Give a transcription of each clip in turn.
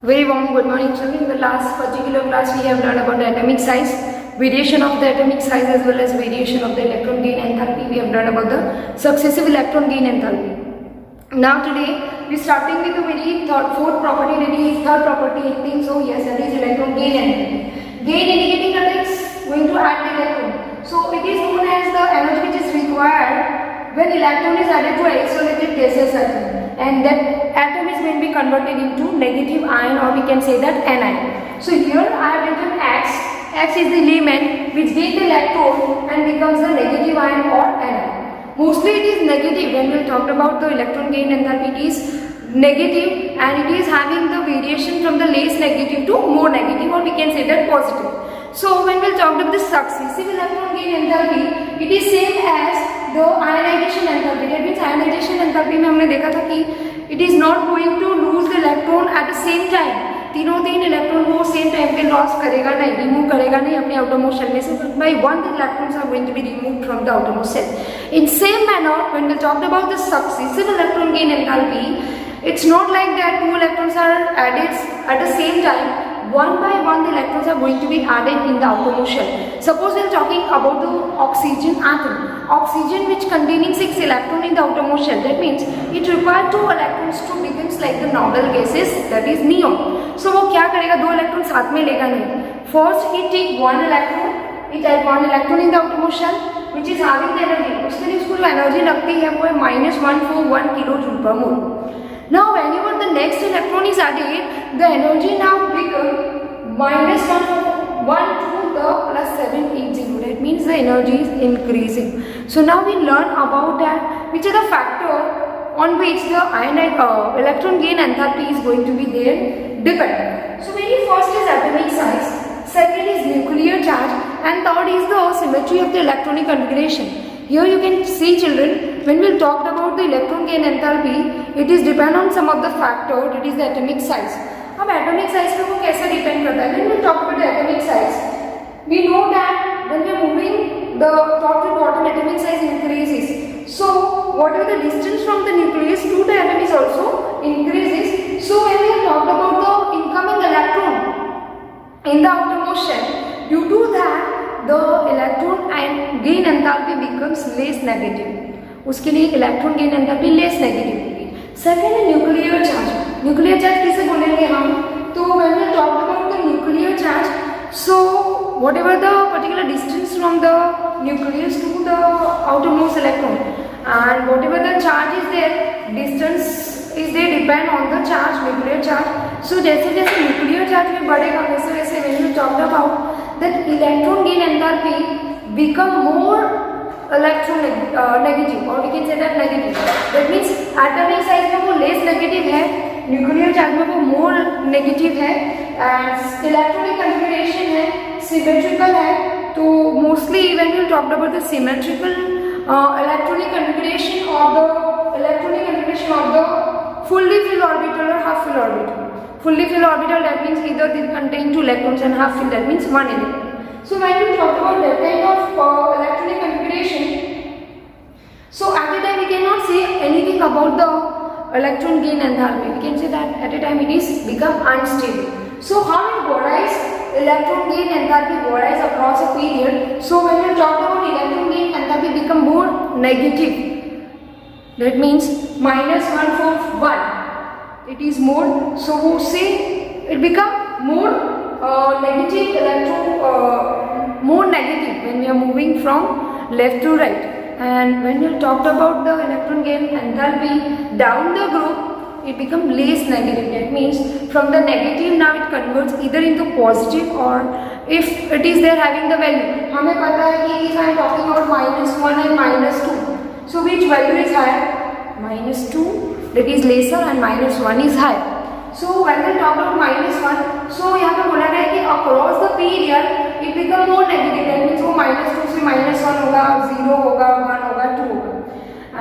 Very warm good morning children. In the last particular class we have learned about the atomic size, variation of the atomic size as well as variation of the electron gain enthalpy. We have learned about the successive electron gain enthalpy. Now today we are starting with the very fourth property, that is third property. I think so, yes, that is electron gain enthalpy. Gain indicating that it's going to add the electron. So it is known as the energy which is required when electron is added to an isolated gaseous atom, and that atom is going to be converted into negative ion, or we can say that anion. So here I have written X. X is the element which gains the electron and becomes the negative ion or anion. Mostly it is negative. When we talked about the electron gain enthalpy, it is negative and it is having the variation from the less negative to more negative, or we can say that positive. So when we talked about the successive electron gain enthalpy, it is same as the ionization enthalpy. That means ionization enthalpy में हमने देखा था कि it is not going to lose the electron at the same time. तीनों तीन electron वो same time पे loss करेगा नहीं, रिमूव करेगा नहीं अपने outermost shell में से, but by one the electrons are going to be removed from the outermost shell. In same manner, when we talked about the successive electron gain enthalpy, it's not like that two electrons are added at the same time. One by one the electrons are going to be added in the outermost shell. Suppose we are talking about the oxygen atom. Oxygen which containing 6 electrons in the outermost shell. That means it requires 2 electrons to become like the noble gases, that is neon. So वो क्या करेगा, 2 electron साथ में लेगा नहीं. First it take 1 electron, it add 1 electron in the outermost shell which is having the energy. उसके लिए उसको जो एनर्जी लगती है वो है -141 किलोजूल पर मोल. Now whenever the next electron is added, the energy now become -1 to the +780. That means the energy is increasing. So now we learn about that, which are the factor on which the electron gain enthalpy is going to be there depend. So very first is atomic size, second is nuclear charge, and third is the symmetry of the electronic configuration. Here you can see children, when we talked about the electron gain enthalpy, it is depend on some of the factor, that is the atomic size. अब atomic size पे वो कैसे depend करता है? When we talk about the atomic size, we know that when we are moving, the top to bottom atomic size increases. So whatever the distance from the nucleus to the atom is also increases. So when we have talked about the incoming electron in the outermost shell, due to that the electron and gain enthalpy becomes less negative. उसके लिए electron gain enthalpy less negative होगी. Second है nuclear charge. Nuclear charge किसे बोलेंगे हम? तो when we talk about the nuclear charge, so whatever the particular distance from the nucleus to the outermost electron, and whatever the charge is there, distance is there depend on the charge, nuclear charge. So जैसे जैसे nuclear charge में बढ़ेगा वैसे वैसे when we talked about that electron gain enthalpy become more electron negative, or we can say that negative. That means atomic size में वो less negative है, nuclear charge में वो more negative है, and electronic configuration है, symmetrical है. तो mostly when we talked about the symmetrical electronic configuration of the fully filled orbital or half filled orbital. Fully filled orbital, that means either they contain 2 electrons, and half filled, that means 1 electron. So when we talk about that kind of electronic configuration, so at a time we cannot say anything about the electron gain enthalpy. We can say that at a time it is become unstable. So how it varies, electron gain enthalpy varies across a period. So when we talk about electron gain enthalpy become more negative, that means -141. It is more, so we say it become more negative electron, more negative when we are moving from left to right. And when we talked about the electron gain enthalpy down the group, it becomes less negative. That means from the negative now it converts either into positive, or if it is there having the value, हमें पता है कि if I am talking about -1 and -2, so which value is higher? -2, that is lesser, and -1 is higher. So when we talk about -1, so यहाँ पे बोला गया है कि across the period it become more negative. That means वो -2 से -1 होगा, 0 होगा, 1 होगा, 2 होगा.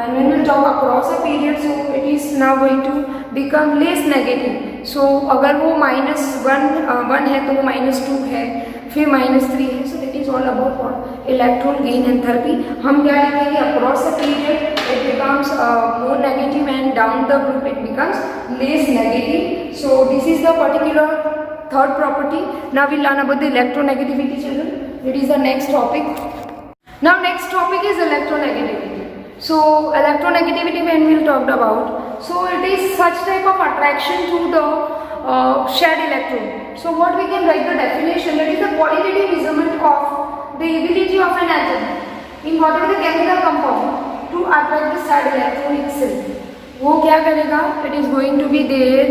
And when we talk across a period, so it is now going to become less negative. So अगर वो -1 है तो वो -2 है, फिर -3 है. So that is all about what? Electron gain enthalpy. हम क्या लिखेंगे? Across a period it it becomes more negative, and down the group it becomes less negative. So this is the particular third property. Now we'll learn about the electronegativity, children. It is the next topic. Now next topic is electronegativity. So electronegativity, when we'll talk about, so it is such type of attraction to the shared electron. So what we can write the definition, that is the qualitative measurement of the ability of an atom in whatever the chemical compound to attract the shared electron itself. वो क्या करेगा? It is going to be there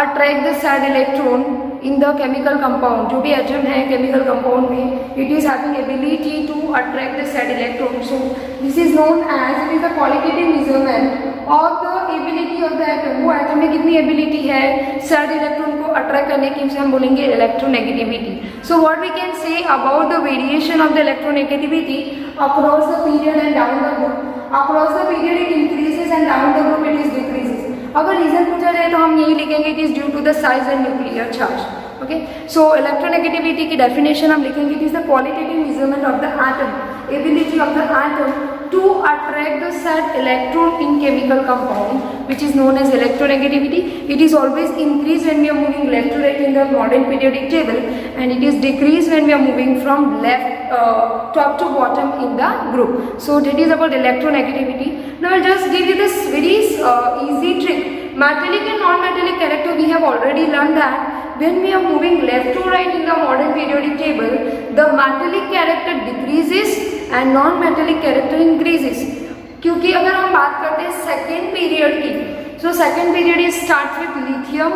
attract the shared electron in the chemical compound. जो भी atom है chemical compound में, it is having ability to attract the shared electron. So this is known as, it is the qualitative measurement of the ability of the atom. वो atom में कितनी ability है shared electron को attract करने की, उसे हम बोलेंगे electronegativity. So what we can say about the variation of the electronegativity across the period and down the group. Across the period it increases and down the group it is decreases. अगर reason पूछा जाए तो हम यही लिखेंगे, it is due to the size and nuclear charge. Okay, so electronegativity की definition हम लिखेंगे, it is the qualitative measurement of the atom, ability of the atom to attract the said electron in chemical compound, which is known as electronegativity. It is always increased when we are moving left to right in the modern periodic table, and it is decreased when we are moving from left top to bottom in the group. So that is about electronegativity. Now I'll just give you this very easy trick. Metallic and non-metallic character, we have already learned that when we are moving left to right in the modern periodic table, the metallic character decreases and non-metallic character increases. क्योंकि अगर हम बात करते हैं second period की, so second period is starts with lithium,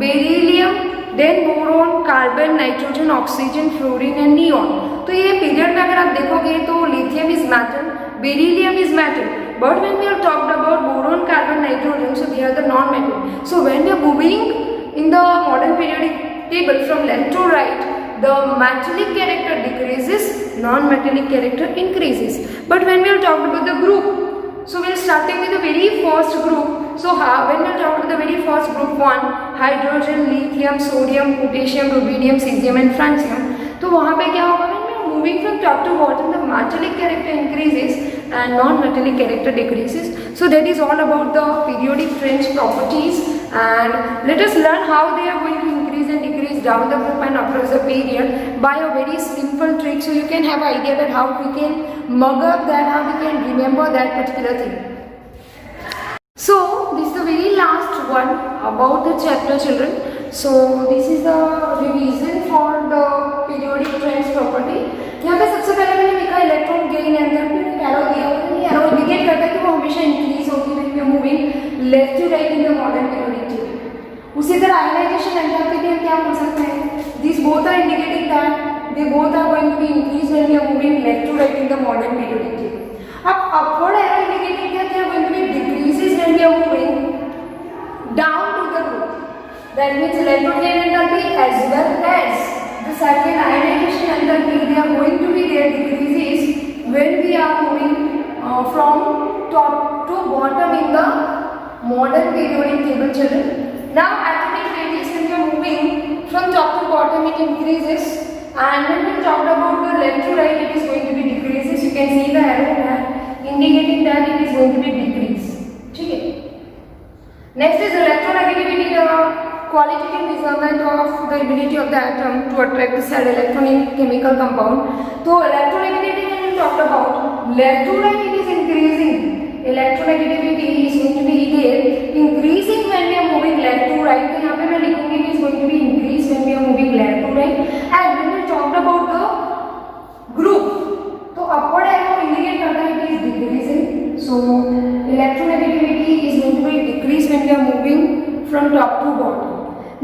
beryllium, then boron, carbon, nitrogen, oxygen, fluorine and neon. तो ये period में अगर आप देखोगे तो lithium is metal, beryllium is metal, but when we are talked about boron, carbon, nitrogen, so they are the non-metal. So when we are moving in the modern periodic table from left to right, the metallic character decreases, non-metallic character increases. But when we are talking about the group, so we are starting with the very first group. So when we are talking about the very first group 1, hydrogen, lithium, sodium, potassium, rubidium, cesium and francium. तो वहाँ पे क्या होगा? When we are moving from top to bottom, the metallic character increases and non-metallic character decreases. So that is all about the periodic trends properties, and let us learn how they are going to increase and decrease down the group and across the period by a very simple trick, so you can have an idea that how we can mug up that, how we can remember that particular thing. So this is the very last one about the chapter, children. So this is the revision for the periodic trends property. यहाँ पे सबसे पहले मैंने लिखा electron gain enthalpy, arrow दिया हुआ है, arrow indicate करता है कि वो हमेशा इंक्रीज होगी when we are moving left to right in the modern periodic table. उसी तरह आयनाइजेशन एंथैल्पी भी हम क्या बोल सकते हैं, this both are indicating that they both are going to be increase when we are moving left to right in the modern periodic table. अब upward arrow indicating क्या, they are going to be decreases when we are moving down to the group. That means electron gain enthalpy as well as the second ionization enthalpy, they are going to be their decreases when we are moving from top to bottom in the modern periodic table, children. Now atomic radius, when we are moving from top to bottom, it increases, and when we talked about the left to right, it is going to be decreases. You can see the arrow indicating that it is going to be decrease. ठीक है. Next is electronegativity, the qualitative measurement of the ability of the atom to attract the said electron in chemical compound. So electronegativity, when we talked about left to right, it is increasing. Electronegativity is going to be there increasing when we are moving left to right. तो यहाँ पे मैं लिखूंगी it is going to be increase when we are moving left to right. And when we talked about the group, तो upward arrow indicate करता है it is decreasing. So electronegativity is going to be decrease when we are moving from top to bottom.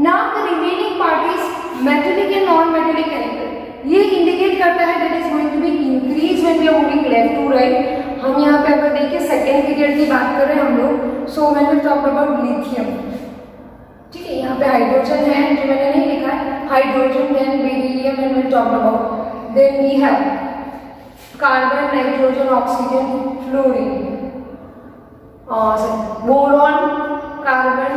Now the remaining part is metallic and non-metallic character. ये indicate करता है that is going to be increase when we are moving left to right. हम यहाँ पे अगर देखिए second period की बात करें हम लोग, so when we talk about lithium, ठीक है, यहाँ पे हाइड्रोजन है जो मैंने नहीं लिखा है, hydrogen, then beryllium when we talk about, then we have carbon, nitrogen, oxygen, fluorine, boron, carbon,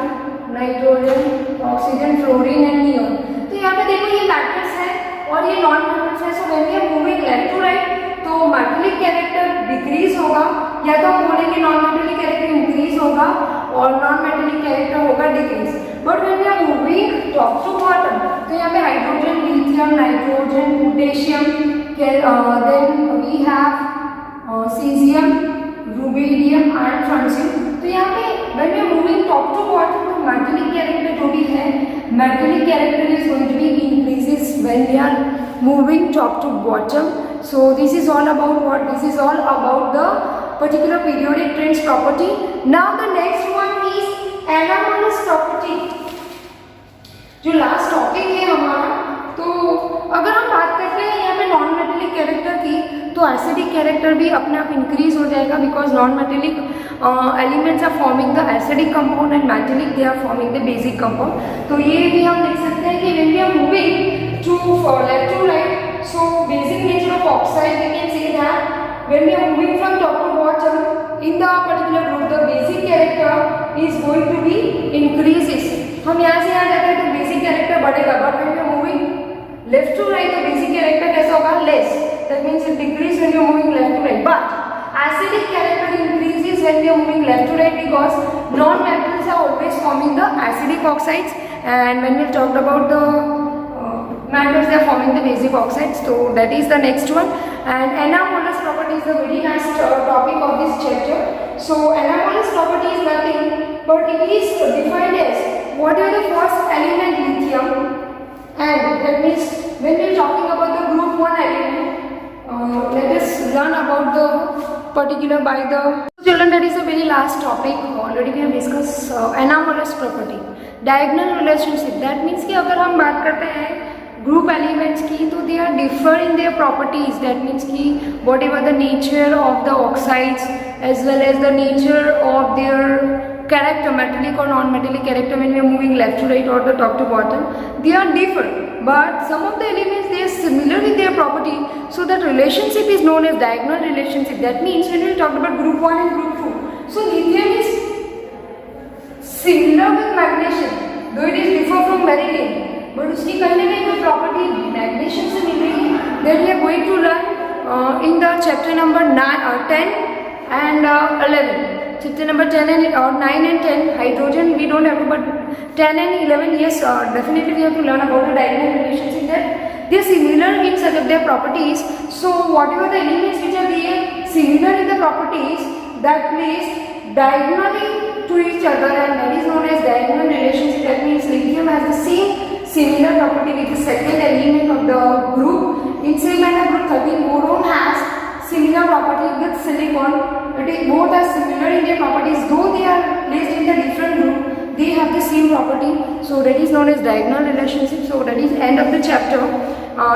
nitrogen, oxygen, fluorine and neon. तो यहाँ पे देखो ये मैटर्स है और ये नॉन मैटर्स है. So when we are moving left to right तो मेटालिक कैरेक्टर डिक्रीज होगा या तो हम बोलेंगे नॉन मेटेलिक कैरेक्टर इंक्रीज होगा और नॉन मेटेलिक कैरेक्टर होगा decrease. But when we are moving top to bottom तो यहाँ पे hydrogen, lithium, nitrogen, potassium, then we have caesium, rubidium and francium. तो यहाँ पे when we are moving top to bottom तो मेटेलिक कैरेक्टर जो भी है, metallic character is going to be increases when we are moving top to bottom. So this is all about what? This is all about the particular periodic trends property. Now the next one is anomalous property. जो last topic है हमारा, तो अगर हम बात करते हैं यहाँ पे नॉन मेटेलिक कैरेक्टर की, तो एसिडिक कैरेक्टर भी अपने आप इंक्रीज हो जाएगा because non metallic elements are forming the acidic compound and metallic they are forming the basic compound. तो ये भी हम देख सकते हैं कि when we are moving to left to right, so basic nature of oxide we can say that when we are moving from top to bottom in the particular group the basic character is going to be increases. हम यहाँ से यहाँ जाते हैं तो basic character बढ़ेगा, but when we are moving left to right the basic character कैसा होगा? Less. That means it decrease when you are moving left to right. But acidic character increases when we are moving left to right because non-metals are always forming the acidic oxides, and when we talked about the metals they are forming the basic oxides. So that is the next one. And anomalous property is a very nice topic of this chapter. So anomalous property is nothing but it is defined as what are the first element lithium, and that means when we are talking about the group 1 element, let us learn about the particular by the children. That is a very last topic. Already we have discussed anomalous property, diagonal relationship. That means कि अगर हम बात करते हैं group elements की तो they are differ in their properties. That means कि whatever the nature of the oxides as well as the nature of their character, metallic or non-metallic character, when we are moving left to right or the top to bottom, they are different. But some of the elements they are similar in their property, so that relationship is known as diagonal relationship. That means when we talk about group 1 and group 2, so lithium is similar with magnesium, though it is differ from beryllium. But उसकी कहीं ना कहीं कोई property magnesium से मिल रही है. Then we are going to learn in the chapter number 10 and 11. Chapter number 10 and 9 and 10 hydrogen we don't have to, but 10 and 11 yes definitely we have to learn about the diagonal relationship that they are similar in such of their properties. So whatever the elements which are there similar in the properties that place diagonally to each other, and that is known as diagonal relationship. That means lithium has the same similar property with the second element of the group. In same manner group 13 boron has similar property with silicon. Both are similar in their properties, though they are placed in the different group, they have the same property. So that is known as diagonal relationship. So that is end of the chapter.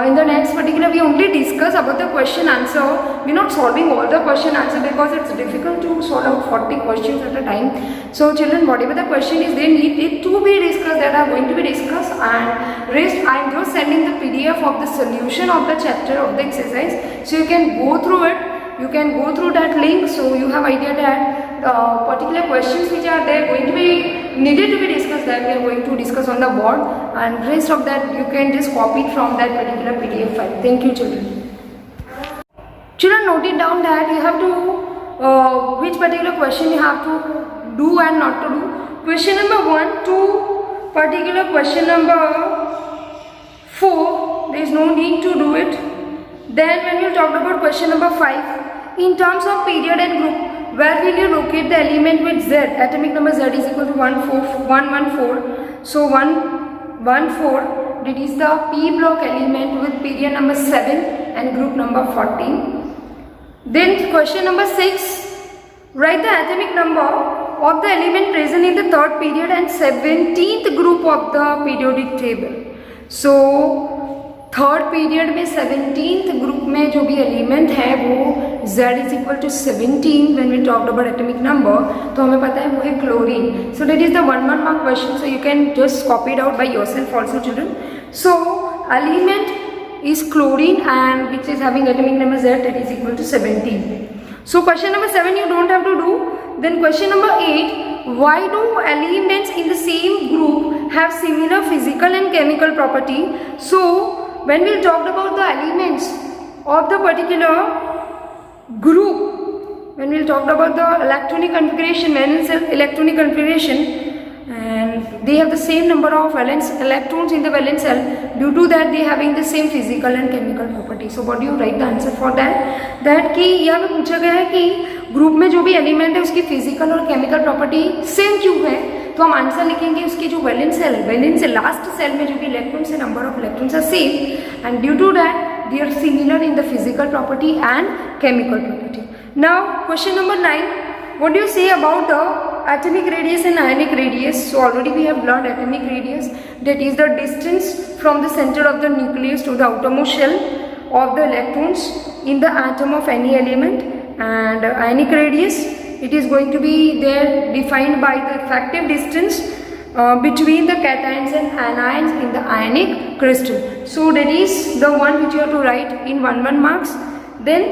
In the next particular we only discuss about the question answer. We are not solving all the question answer because it's difficult to solve out 40 questions at a time. So children, whatever the question is, they need it to be discussed, that are going to be discussed, and rest I am just sending the PDF of the solution of the chapter of the exercise, so you can go through it. You can go through that link, so you have idea that particular questions which are there going to be needed to be discussed, that we are going to discuss on the board, and rest of that you can just copy it from that particular PDF file. Thank you children. Children, note it down that you have to which particular question you have to do and not to do. Question number 1 to particular question number 4, there is no need to do it. Then when we talked about question number 5, in terms of period and group, where will you locate the element with Z? Atomic number Z is equal to 114. So 114, it is the P block element with period number 7 and group number 14. Then question number 6, write the atomic number of the element present in the third period and 17th group of the periodic table. So third period में 17th group में जो भी element है वो Z is equal to 17 when we talked about atomic number, तो हमें पता है वो है chlorine. So that is the 1 mark question, so you can just copy it out by yourself also children. So element is chlorine and which is having atomic number Z, that is equal to 17. So question number 7 you don't have to do. Then question number 8, why do elements in the same group have similar physical and chemical property? So when we talked about the elements of the particular group when we'll talk about the electronic configuration, valence electronic configuration, and they have the same number of valence electrons in the valence cell. Due to that, they having the same physical and chemical property. So what do you write the answer for that? That कि यहाँ पे पूछा गया है कि group में जो भी एलिमेंट है उसकी फिजिकल और केमिकल प्रॉपर्टी सेम क्यों है, तो हम आंसर लिखेंगे उसकी जो वैलेंस से लास्ट सेल में जो भी इलेक्ट्रॉन्स है, number of electrons are same, and due to that they are similar in the physical property and chemical property. Now question number 9, what do you say about the atomic radius and ionic radius? So already we have learned atomic radius, that is the distance from the center of the nucleus to the outermost shell of the electrons in the atom of any element, and ionic radius, it is going to be there defined by the effective distance between the cations and anions in the ionic crystal. So that is the one which you have to write in 1 marks. Then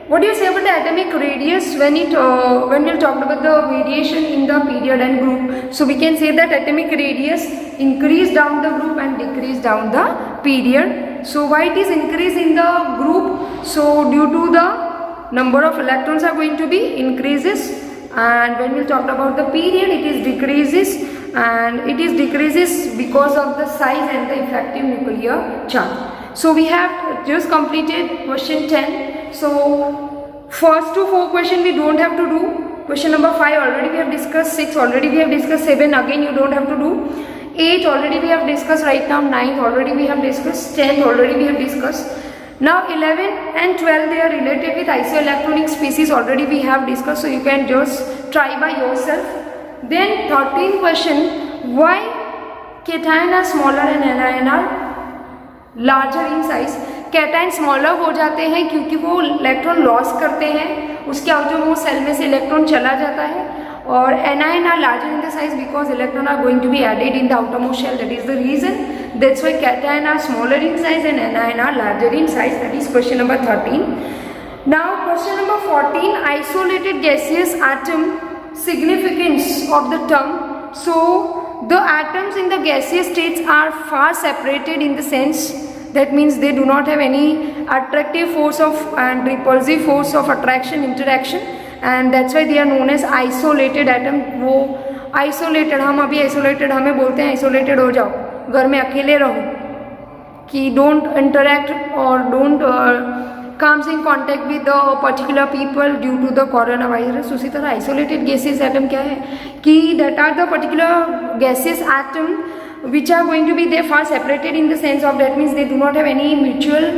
what do you say about the atomic radius when we'll talk about the variation in the period and group? So we can say that atomic radius increase down the group and decrease down the period. So why it is increase in the group? So due to the number of electrons are going to be increases, and when we talk about the period, it is decreases, and it is decreases because of the size and the effective nuclear charge. So we have just completed question 10. So first to 4 question we don't have to do. Question number 5 already we have discussed, 6 already we have discussed, 7 again you don't have to do, 8 already we have discussed right now, 9 already we have discussed, 10 already we have discussed. Now 11 and 12 they are related with isoelectronic species, already we have discussed, so you can just try by yourself. Then 13 question, why cation are smaller and anion are larger in size? Cation smaller हो जाते हैं क्योंकि वो electron loss करते हैं, उसके outermost cell में से इलेक्ट्रॉन चला जाता है, और anion are larger in the size because electron are going to be added in the outermost shell. That is the reason, that's why cation are smaller in size and anion are larger in size. That is question number 13. Now question number 14, isolated gaseous atom, significance of the term. So the atoms in the gaseous states are far separated in the sense, that means they do not have any attractive force of and repulsive force of attraction interaction, and that's why they are known as isolated atom. वो isolated, हम अभी isolated हमें बोलते हैं isolated हो जाओ, घर में अकेले रहो, कि don't interact or don't comes in contact with the particular people due to the coronavirus. उसी तरह isolated gaseous atom क्या है कि that are the particular gaseous atom which are going to be there far separated in the sense of, that means they do not have any mutual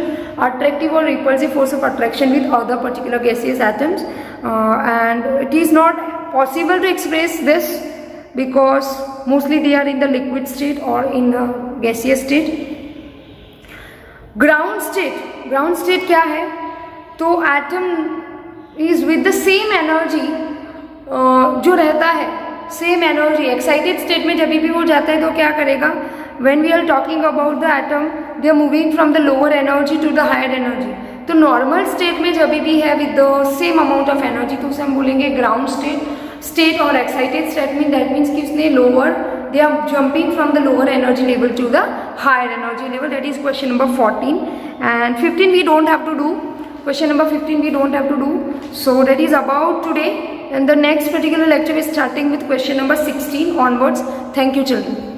attractive or repulsive force of attraction with other particular gaseous atoms, and it is not possible to express this because mostly they are in the liquid state or in the gaseous state. Ground state क्या है, तो atom is with the same energy जो रहता है, same energy. Excited state में जब भी वो जाता है तो क्या करेगा, when we are talking about the atom they are moving from the lower energy to the higher energy. तो नॉर्मल स्टेट में जब भी है with the same amount of energy तो उसे हम बोलेंगे ग्राउंड स्टेट. और एक्साइटेड स्टेट में दैट मीन्स कि उसने lower, they are jumping from the lower energy level to the higher energy level. That is question number 14. And 15 we don't have to do. Question number 15 we don't have to do. So that is about today, and the next particular lecture is starting with question number 16 onwards. Thank you children.